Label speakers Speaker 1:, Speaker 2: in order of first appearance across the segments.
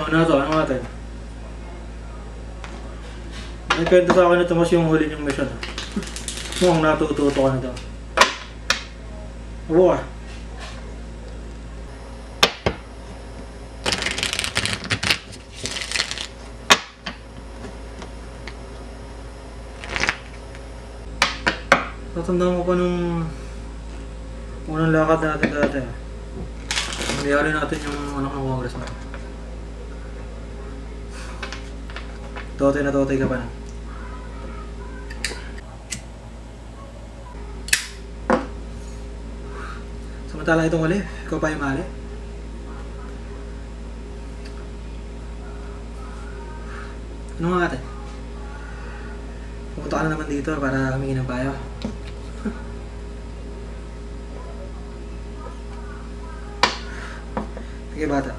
Speaker 1: Ano to? Ano natin? May kwento sa akin na Tomas yung huli niyong mission. Mukhang natututo ka na daw. Oo ah. Tatandaan ko pa nung unang lakad natin dati. Nangyari natin yung ano ng congressman. Totoy na totoy ka pa na. Samantala itong huli, ikaw pa yung mali. Ano nga ate? Pumunta ka na naman dito para humingi ng payo. Sige bata.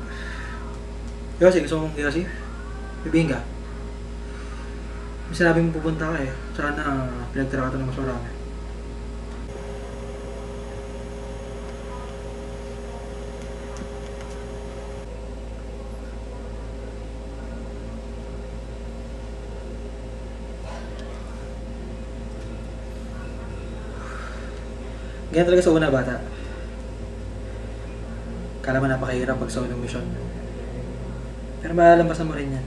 Speaker 1: Yossi, gusto mong Yossi? Bibingin ka? May sinabing pupunta ka eh. Sana pinagtira ka ito ng mas marami. Ganyan talaga sa una bata. Kala mo napakahirap pag sa unang mission. Pero malalampasan mo rin yan.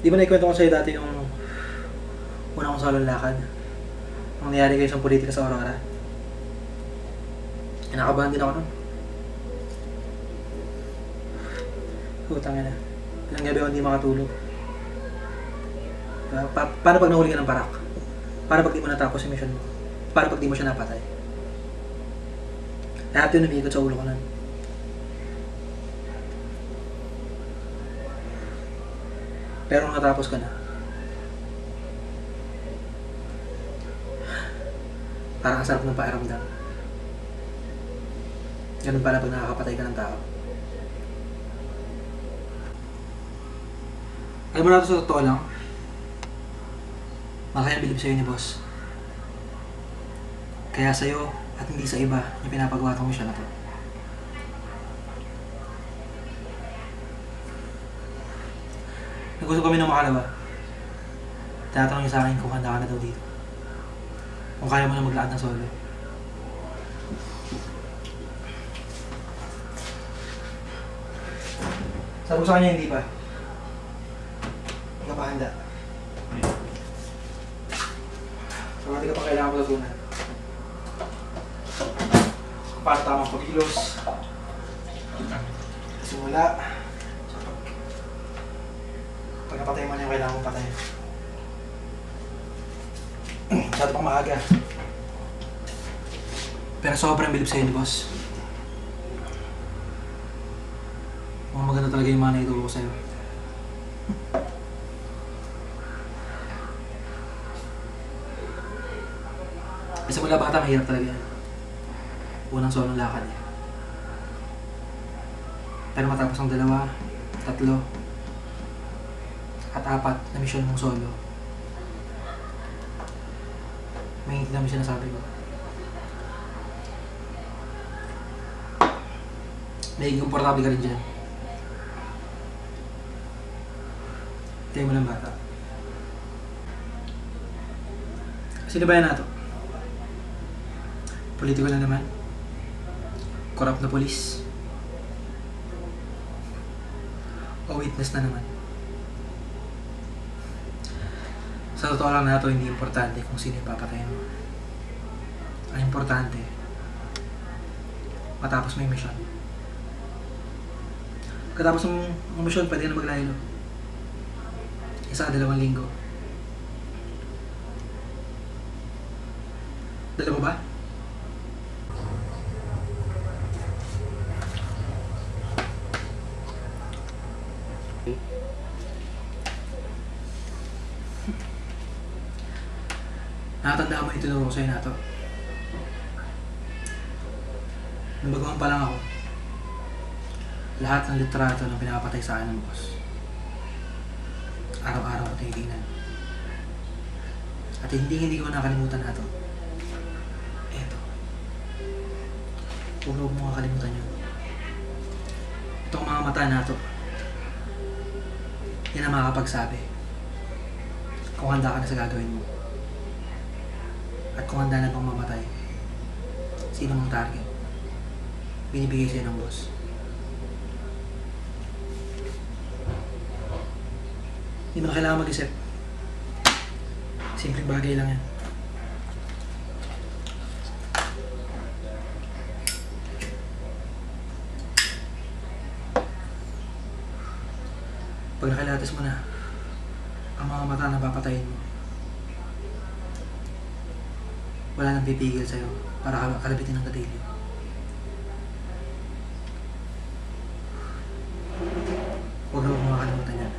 Speaker 1: Di ba naikwento ko sa'yo dati yung una kong salong lakad? Ang nangyari kayo sa politika sa Aurora? Nakabahan din ako nun. Utang na. Ilang gabi ako hindi makatulog. Paano pag nahuli ka ng parak? Paano pag di mo natapos yung mission mo? Paano pag di mo siya napatay? Lahat yun umiikot sa ulo ko nun. Pero nung natapos ka na, parang ang sarap ng pakiramdam. Ganun pala pag nakakapatay ka ng tao. Alam mo na ito sa totoo lang, makaya bilib sa'yo ni boss. Kaya sa'yo at hindi sa iba yung pinapagawa tong misyon na to. Nag-usap kami ng makalawa. Tinatanong niya sa akin kung handa ka na daw dito. Kung kaya mo na maglaan ng solo. Sabi ko sa kanya hindi pa. Hindi ka pa handa. So, hindi ka pa kailangan ko lasunan. Paano tamang pag-ilos. Simula. Pag napatay mo na yung kailangan mong patayin. Masyado pang maaga. Pero sobrang bilib sa'yo ni boss. Mukhang maganda talaga yung mga naituro ko sa'yo. Kasi mula bata, mahirap talaga yan. Unang solong lakad eh. Pero matapos ang 2, 3, at 4 na misyon mong solo, may hindi namin sinasabi ko. May komportable ka rin dyan. Tayo mo lang bata. Sino ba yan nato? Politiko na naman. Corrupt na polis. O witness na naman. Sa totoo lang na ito, hindi importante kung sino yung papatayin mo. Ang importante, matapos mo yung mission. Katapos ng mission, pwede na maglaylo. 1 2 linggo. Dala mo ba? Nakatanda mo yung tinuro ko sa'yo na ito. Nung baguhan pa lang ako, lahat ng litrato na pinapatay sa akin ng boss, araw-araw ko tinitingnan. At hindi ko nakalimutan na ito. Eto. huwag mo makakalimutan yun. Itong mga mata na to, yan ang makakapagsabi kung handa ka na sa gagawin mo. At kung handa na bang mamatay, sino mong target, binibigay sa'yo ng boss. Hindi mo na kailangan mag-isip. Simpleng bagay lang yan. Pag nakilatis mo na ang mga mata na papatayin mo, wala nang pipigil sa'yo para kalabitin ng kadilyo. Huwag na huwag mo makalimutan yan.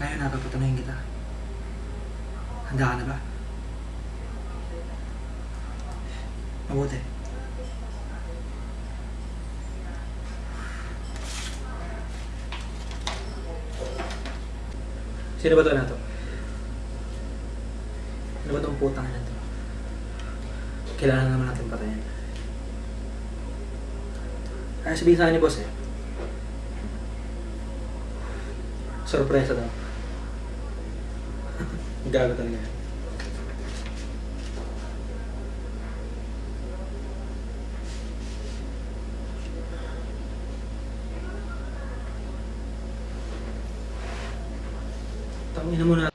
Speaker 1: Ngayon na, papatunayin kita. Handa ka na ba? Mabuti. Sino ba ito na ito? Ano ba itong putang na ito? Kailangan naman natin patayin. Kaya sabihin sa akin ni boss eh. Sorpresa daw. Gago talaga yan. Tangina mo na